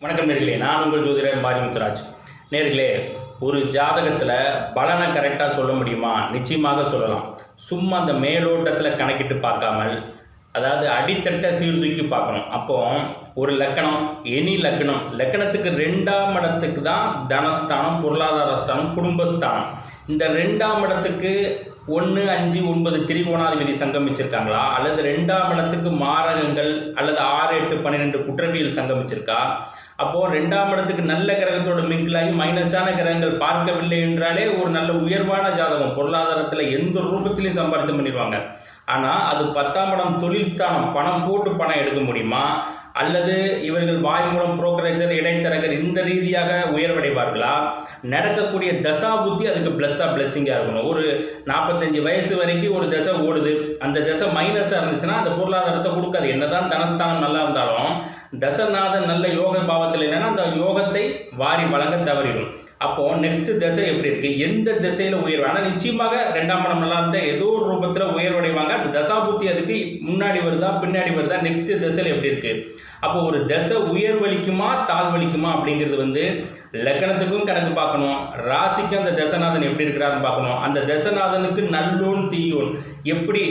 வணக்கம் நேர்களே, நான் உங்கள் ஜோதிடர் மாரிமுத்துராஜ். நேர்களே, ஒரு ஜாதகத்தில் பலனை கரெக்டாக சொல்ல முடியுமா? நிச்சயமாக சொல்லலாம். சும்மா அந்த மேலோட்டத்தில் கணக்கிட்டு பார்க்காமல், அதாவது அடித்தட்ட சீர்தூக்கி பார்க்கணும். அப்போ ஒரு லக்கணம், எனி லக்கணத்துக்கு 2ஆம் இடத்துக்கு தான் தனஸ்தானம், பொருளாதார ஸ்தானம், குடும்பஸ்தானம். இந்த 2ஆம் இடத்துக்கு 1, 5, 9 திரிகோணாதிபதி சங்கமிச்சிருக்காங்களா, அல்லது 2ஆம் இடத்துக்கு மாரகங்கள் அல்லது 6, 8, 12 குற்றவியல் சங்கமிச்சிருக்கா? அப்போது 2ஆம் இடத்துக்கு நல்ல கிரகத்தோட மிங்கிலாகி மைனஸான கிரகங்கள் பார்க்கவில்லை என்றாலே ஒரு நல்ல உயர்வான ஜாதகம், பொருளாதாரத்தில் எந்த ரூபத்திலையும் சம்பாதிச்சு பண்ணிடுவாங்க. ஆனால் அது 10ஆம் இடம் தொழில் ஸ்தானம், பணம் போட்டு பணம் எடுக்க முடியுமா, அல்லது இவர்கள் வாய் மூலம் புரோக்கரேஜர், இடைத்தரகர் இந்த ரீதியாக உயர்வடைவார்களா? நடக்கக்கூடிய தசா புத்தி அதுக்கு பிளஸ்ஸிங்காக இருக்கணும். ஒரு 45 வயசு வரைக்கும் ஒரு தசை ஓடுது, அந்த தசை மைனஸாக இருந்துச்சுன்னா அந்த பொருளாதாரத்தை கொடுக்காது. என்னதான் தனஸ்தானம் நல்லா இருந்தாலும் தசநாதன் நல்ல யோக பாவத்தில் இல்லைன்னா அந்த யோகத்தை வாரி வழங்க தவறிடும். அப்போது நெக்ஸ்ட் திசை எப்படி இருக்குது, எந்த திசையில் உயர்வு? ஆனால் நிச்சயமாக 2ஆம் இடம் நல்லா இருந்தால் ஏதோ ஒரு ரூபத்தில் உயர்வடைவாங்க. அந்த தசாபுத்தி அதுக்கு முன்னாடி வருதா பின்னாடி வருதா, நெக்ஸ்ட் திசையில் எப்படி இருக்குது? அப்போ ஒரு திசை உயர்வளிக்குமா தாழ்வளிக்குமா அப்படிங்கிறது லக்கணத்துக்கும் கணக்கு பார்க்கணும், ராசிக்கும் அந்த தசநாதன் எப்படி இருக்கிறாருன்னு பார்க்கணும். அந்த தசநாதனுக்கு நல்லோன் தீயோன் எப்படி,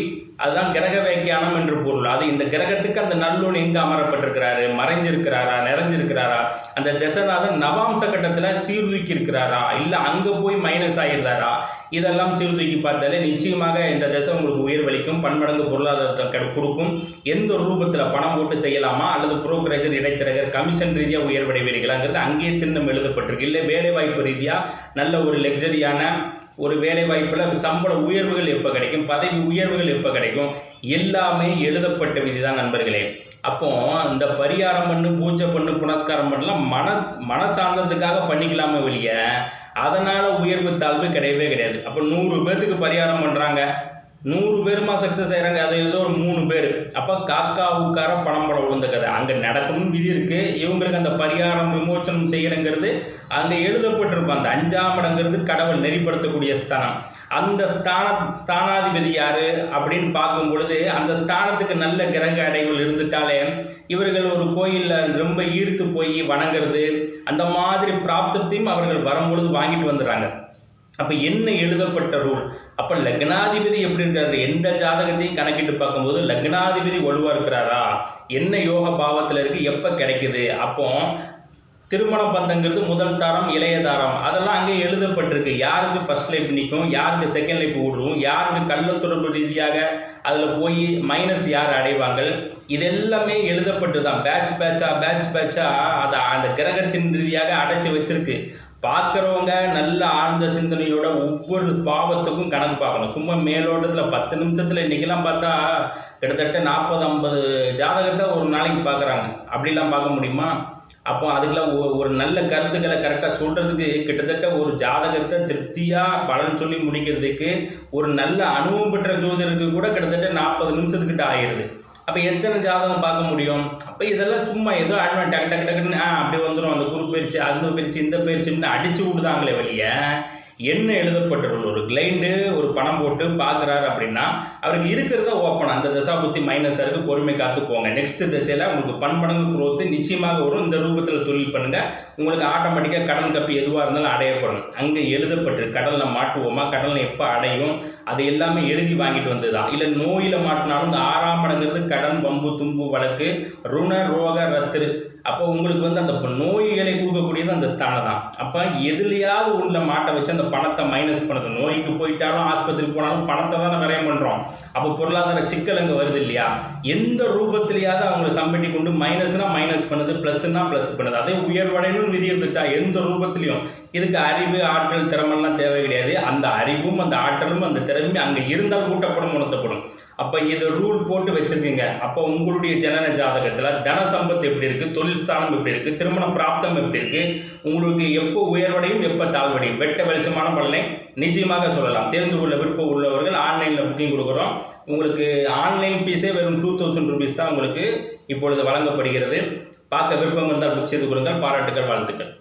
அதுதான் கிரக வியாக்கியானம் என்று பொருள். அது இந்த கிரகத்துக்கு அந்த நல்லோன் எங்கே அமரப்பட்டிருக்கிறாரு, மறைஞ்சிருக்கிறாரா, நிறைஞ்சிருக்கிறாரா, அந்த தசநாதன் நவாம்ச கட்டத்தில் சீர்தூக்கி இருக்கிறாரா, இல்லை அங்கே போய் மைனஸ் ஆகிருந்தாரா, இதெல்லாம் சீர்தூக்கி பார்த்தாலே நிச்சயமாக இந்த தசை உங்களுக்கு உயர்வளிக்கும், பன்மடங்கு பொருளாதாரத்தை கொடுக்கும். எந்த ரூபத்தில் பணம் போட்டு செய்யலாமா, அல்லது புரோக்கரேஜர், இடைத்தரகர், கமிஷன் ரீதியாக உயர்வடைவீர்களாங்கிறது அங்கேயே திண்ணம் எழுதப்பட்டிருக்கு. இல்லை வேலை வாய்ப்பு ரீதியாக நல்ல ஒரு லக்ஸரியான ஒரு வேலை வாய்ப்பில் சம்பள உயர்வுகள் எப்போ கிடைக்கும், பதவி உயர்வுகள் எப்போ கிடைக்கும், எல்லாமே எழுதப்பட்ட விதி தான் நண்பர்களே. அப்போ இந்த பரிகாரம் பண்ணு, பூஜை பண்ணு, புனஸ்காரம் பண்ணலாம் மனசார்ந்ததுக்காக பண்ணிக்கலாமே வெளிய, அதனால் உயர்வு தாழ்வு கிடையவே கிடையாது. அப்போ 100 பேர்த்துக்கு பரிகாரம் பண்ணுறாங்க, 100 பேருமா சக்ஸஸ் ஆகிறாங்க, அது ஏதோ ஒரு 3 பேர். அப்போ காக்கா ஊக்கார பணம் படம் விழுந்த கதை அங்கே நடக்கணும்னு விதி இருக்குது. இவங்களுக்கு அந்த பரிகாரம் விமோச்சனம் செய்யணுங்கிறது அங்கே எழுதப்பட்டிருப்பாங்க. அந்த 5ஆம் இடங்கிறது கடவுள் நெறிப்படுத்தக்கூடிய ஸ்தானம். அந்த ஸ்தானாதிபதி யார் அப்படின்னு பார்க்கும் பொழுது அந்த ஸ்தானத்துக்கு நல்ல கிரக அடைவுகள் இருந்துட்டாலே இவர்கள் ஒரு கோயிலில் ரொம்ப ஈர்த்து போய் வணங்குறது, அந்த மாதிரி பிராப்தத்தையும் அவர்கள் வரும்பொழுது வாங்கிட்டு வந்துடுறாங்க. அப்போ என்ன எழுதப்பட்ட ரூல்? அப்போ லக்னாதிபதி எப்படி இருக்காரு, எந்த ஜாதகத்தையும் கணக்கிட்டு பார்க்கும்போது லக்னாதிபதி வலுவாக இருக்கிறாரா, என்ன யோக பாவத்தில் இருக்குது, எப்போ கிடைக்குது. அப்போ திருமண பந்தங்கிறது முதல் தாரம், இளைய தாரம், அதெல்லாம் அங்கே எழுதப்பட்டிருக்கு. யாருக்கு ஃபர்ஸ்ட் லைஃப் நிற்கும், யாருக்கு செகண்ட் லைஃப் விடுவோம், யாருக்கு கள்ள தொடர்பு ரீதியாக அதில் போய் மைனஸ் யார் அடைவாங்க, இதெல்லாமே எழுதப்பட்டு தான் பேட்ச் பேட்சாக அதை அந்த கிரகத்தின் ரீதியாக அடைச்சி வச்சிருக்கு. பார்க்குறவங்க நல்ல ஆழ்ந்த சிந்தனையோட ஒவ்வொரு பாவத்துக்கும் கணக்கு பார்க்கணும். சும்மா மேலோட்டத்தில் 10 நிமிஷத்தில் இன்றைக்கெல்லாம் பார்த்தா கிட்டத்தட்ட 40-50 ஜாதகத்தை ஒரு நாளைக்கு பார்க்குறாங்க. அப்படிலாம் பார்க்க முடியுமா? அப்போ அதுக்கெல்லாம் ஒரு நல்ல கருத்துக்களை கரெக்டாக சொல்கிறதுக்கு கிட்டத்தட்ட ஒரு ஜாதகத்தை திருப்தியாக பலன் சொல்லி முடிக்கிறதுக்கு ஒரு நல்ல அனுபவம் பெற்ற ஜோதிடருக்கு கூட கிட்டத்தட்ட 40 நிமிஷத்துக்கிட்ட ஆகிடுது. அப்போ எத்தனை ஜாதகம் பார்க்க முடியும்? அப்போ இதெல்லாம் சும்மா ஏதோ டக்குன்னு அப்படி வந்துடும். அந்த குரு பயிற்சி, அந்த பயிற்சி, இந்த பயிற்சின்னு அடித்து விடுதாங்களே வெளியே. என்ன எழுதப்பட்டிருக்கும்? ஒரு கிளைண்டு ஒரு பணம் போட்டு பார்க்குறாரு அப்படின்னா அவருக்கு இருக்கிறத ஓப்பன், அந்த தசாபுத்தி மைனஸாக இருக்குது, பொறுமை காத்து போங்க. நெக்ஸ்ட் திசையில் உங்களுக்கு பன்மடங்கு குரோத்து நிச்சயமாக வரும். இந்த ரூபத்தில் தொழில் பண்ணுங்கள், உங்களுக்கு ஆட்டோமேட்டிக்காக கடன் கப்பி எதுவாக இருந்தாலும் அடையப்படும். அங்கே எழுதப்பட்டிருக்கு. கடலில் மாட்டுவோமா, கடலில் எப்போ அடையும், அது எல்லாமே எழுதி வாங்கிட்டு வந்து தான். இல்லை நோயில் மாட்டினாலும் இந்த 6ஆம் இடங்கிறது கடன், பம்பு, தும்பு, வழக்கு, ருண, ரோக, ரத்து. அப்போ உங்களுக்கு அந்த நோய்களை கொடுக்கக்கூடியது அந்த ஸ்தானம் தான். அப்போ எதுலையாவது உள்ள மாட்டை வச்சு அந்த பணத்தை மைனஸ் பண்ணுது. நோய்க்கு போயிட்டாலும் ஆஸ்பத்திரி போனாலும் பணத்தை தானே விரயம் பண்ணுறோம். அப்போ பொருளாதார சிக்கல் அங்கே வருது இல்லையா? எந்த ரூபத்திலேயாவது அவங்களை சம்பட்டி கொண்டு மைனஸ்னால் மைனஸ் பண்ணுது, ப்ளஸ்னா ப்ளஸ் பண்ணுது. அதே உயர்வடையணும்னு விதி இருந்துட்டா எந்த ரூபத்திலையும் இதுக்கு அறிவு, ஆற்றல், திறமெல்லாம் தேவை கிடையாது. அந்த அறிவும் அந்த ஆற்றலும் அந்த திறமையும் அங்கே இருந்தால் ஊட்டப்படும், உணர்த்தப்படும். அப்போ இது ரூல் போட்டு வச்சுருக்கீங்க. அப்போ உங்களுடைய ஜனன ஜாதகத்தில் தன சம்பத்து எப்படி இருக்குது, தொழில் ஸ்தானம் எப்படி இருக்குது, திருமண பிராப்தம் எப்படி இருக்குது, உங்களுக்கு எப்போ உயர்வடையும் எப்போ தாழ்வடையும், வெட்ட வெளிச்சமான பலனை நிச்சயமாக சொல்லலாம். தெரிந்து கொள்ள விருப்பம் உள்ளவர்கள் ஆன்லைனில் புக்கிங் கொடுக்குறோம். உங்களுக்கு ஆன்லைன் ஃபீஸே வெறும் 2000 ரூபீஸ் தான் உங்களுக்கு இப்பொழுது வழங்கப்படுகிறது. பார்க்க விருப்பம் இருந்தால் புக் செய்து கொடுங்கள். பாராட்டுகள், வாழ்த்துக்கள்.